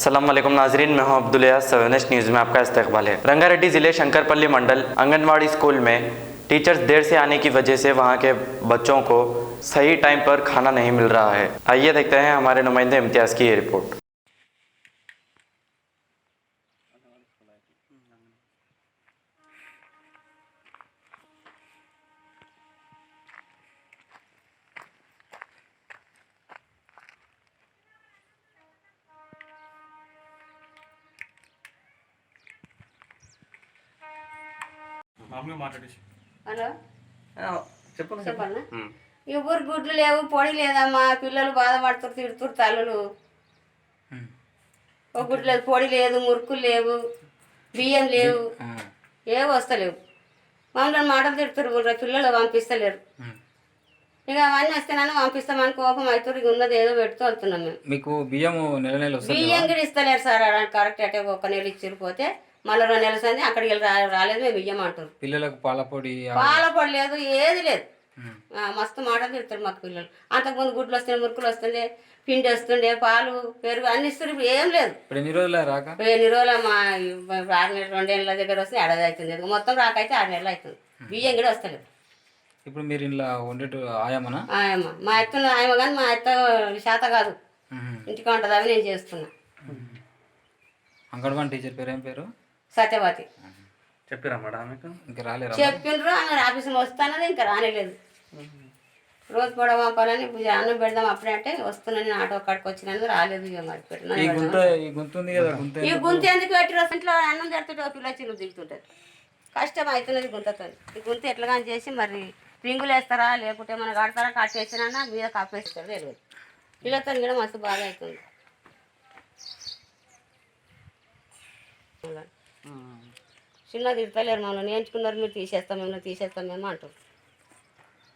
अस्सलाम वालेकुम नाजरीन, मैं हूं अब्दुल यास। 7 न्यूज़ में आपका इस्तकबाल है। रंगारेड्डी ज़िले शंकरपल्ली मंडल आंगनवाड़ी स्कूल में टीचर्स देर से आने की वजह से वहां के बच्चों को सही टाइम पर खाना नहीं मिल रहा है। आइए देखते हैं हमारे नुमाइंदे इम्तियाज़ की ये रिपोर्ट। హలో చెప్పన్నా ఎవరు గుడ్లు లేవు, పొడి లేదమ్మా, పిల్లలు బాధపడుతారు, తిడుతురు తల్లులు. ఒక గుడ్లు లేదు, పొడి లేదు, మురుకులు లేవు, బియ్యం లేవు, ఏవి వస్తలేవు. మమ్మల్ని మాటలు తిడుతురు, పిల్లలు పంపిస్తలేరు. ఇక అవన్నీ వస్తేనన్నా పంపిస్తామని కోపం అవుతారు. ఇక ఉన్నది ఏదో పెడుతూ వెళ్తున్నాం మేము. మీకు బియ్యం నెల నెల బియ్యం కూడా ఇస్తలేరు సార్. కరెక్ట్ అంటే ఒక నెల ఇచ్చిపోతే మళ్ళీ 2 నెలలు సంది అక్కడికి వెళ్ళి రాలేదు, మేము బియ్యం అంటారు. పిల్లలకు పాలపొడి లేదు, ఏది లేదు. మస్తు మాటలు తిడతారు మాకు పిల్లలు. అంతకుముందు గుడ్లు వస్తుండే, మురుకులు వస్తుండే, పిండి వస్తుండే, పాలు, పెరుగు అన్ని ఇస్తారు. ఇప్పుడు ఏం లేదు. ఇప్పుడు ఎన్ని రోజులు రాక? ఎన్ని రోజులు మా 6 నెలలు 2 నెలల దగ్గర వస్తే ఏడాది అవుతుంది. మొత్తం రాకైతే 6 నెలలు అవుతుంది. బియ్యం కూడా వస్తలేదు. ఇప్పుడు మీరు ఇంట్లో వండేటు ఆయమనా? ఆయమ్మ మా అత్త ఆయమ్మ, కానీ మా అత్త శాత కాదు, ఇంటికి ఉంటుంది. అవి నేను చేస్తున్నా. అంగన్వాడీ టీచర్ పేరు ఏం పేరు? సత్యవతి. చెప్పిరా మేడం మీకు? ఇంకా రాలేరా? చెప్పిండ్రు, ఆమె ఆఫీసులో వస్తానది, ఇంకా రానేలేదు. రోజు కూడా పంపాలని అన్నం పెడదాం అప్పుడే అంటే వస్తున్నాను, ఆటో కాడికి వచ్చినందుకు రాలేదు. ఇక మరి పెట్టిన ఈ గుంత ఉంది కదా, ఈ గుంత ఎందుకు పెట్టిన ఇంట్లో అన్నం జరుగుతుంటే పిల్ల చిల్లు దిగుతుంటుంది. కష్టం అవుతున్నది గుంతతో. ఈ గుంత ఎట్లా కానీ చేసి మరి రింగులు వేస్తారా లేకుంటే మనం కడతారా, కట్టేసినా మీద కాపేస్తారు తెలియదు. పిల్లతో కూడా మస్తు బాధ అవుతుంది. చిన్న తిడతలేరు మమ్మల్ని, నేర్చుకున్నారు మీరు తీసేస్తాం మేము అంటారు.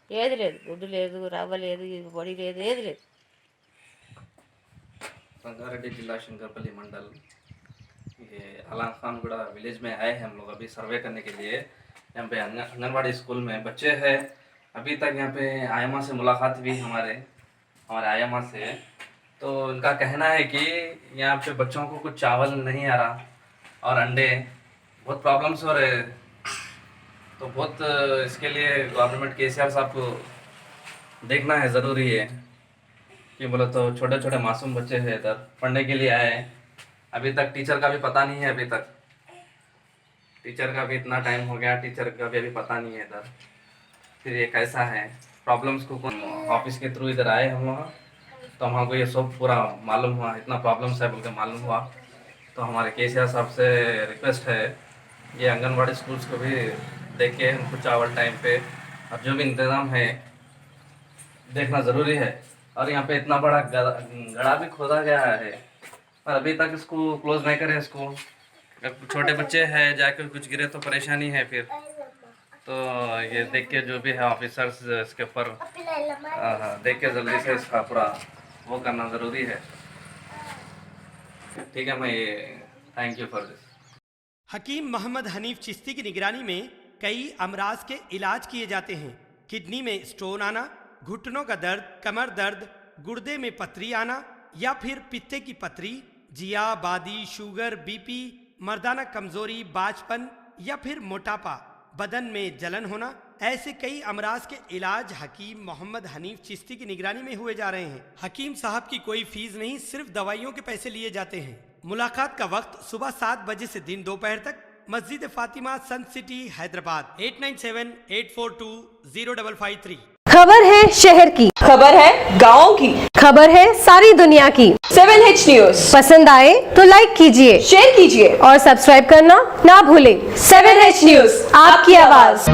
ఏది లేదు, గుడ్డు లేదు, రవ్వ లేదు, పొడి లేదు, ఏది లేదు. रंगारेड्डी जिला शंकरपल्ली मंडल ये अलान खानगुड़ा विलेज में आए हैं हम लोग अभी सर्वे करने के लिए। यहाँ पे आंगनवाड़ी स्कूल में बच्चे हैं। अभी तक यहाँ पे आयमा से मुलाकात हुई हमारे आयमा से, तो उनका कहना है कि यहाँ पे बच्चों को कुछ चावल नहीं आ रहा और अंडे, बहुत प्रॉब्लम्स हो रहे। तो बहुत इसके लिए गवर्नमेंट केसीआर साहब को देखना है ज़रूरी है कि बोले तो छोटे छोटे मासूम बच्चे हैं इधर पढ़ने के लिए आए हैं। अभी तक टीचर का भी पता नहीं है, अभी तक टीचर का भी इतना टाइम हो गया, टीचर का भी अभी पता नहीं है इधर। फिर ये कैसा है प्रॉब्लम्स को ऑफिस के थ्रू इधर आए हम लोग, तो हमको ये सब पूरा मालूम हुआ, इतना प्रॉब्लम्स है बोल के मालूम हुआ। तो हमारे केसीआर साहब से रिक्वेस्ट है ये आंगनवाड़ी स्कूल्स को भी देख के उनको चावल टाइम पे और जो भी इंतज़ाम है देखना ज़रूरी है। और यहाँ पे इतना बड़ा गड़ा भी खोदा गया है पर अभी तक इसको क्लोज नहीं करे। इसको छोटे बच्चे हैं, जाकर कुछ गिरे तो परेशानी है फिर। तो ये देख के जो भी है ऑफिसर्स इसके ऊपर देख के जल्दी से इसका पूरा वो करना ज़रूरी है। ठीक है, मैं ये थैंक यू फॉर दिस। हकीम मोहम्मद हनीफ चिश्ती की निगरानी में कई अमराज के इलाज किए जाते हैं। किडनी में स्टोन आना, घुटनों का दर्द, कमर दर्द, गुर्दे में पथरी आना या फिर पित्ते की पथरी, जिया, बादी, शुगर, बीपी, मर्दाना कमजोरी, बाजपन या फिर मोटापा, बदन में जलन होना, ऐसे कई अमराज के इलाज हकीम मोहम्मद हनीफ चिश्ती की निगरानी में हुए जा रहे हैं। हकीम साहब की कोई फीस नहीं, सिर्फ दवाइयों के पैसे लिए जाते हैं। मुलाकात का वक्त सुबह 7 बजे से दिन दोपहर तक, मस्जिद फातिमा, सन सिटी, हैदराबाद। 8978420553। खबर है शहर की, खबर है गाँव की, खबर है सारी दुनिया की। 7H न्यूज़ पसंद आए तो लाइक कीजिए, शेयर कीजिए और सब्सक्राइब करना ना भूलें। 7H न्यूज़, आपकी आवाज।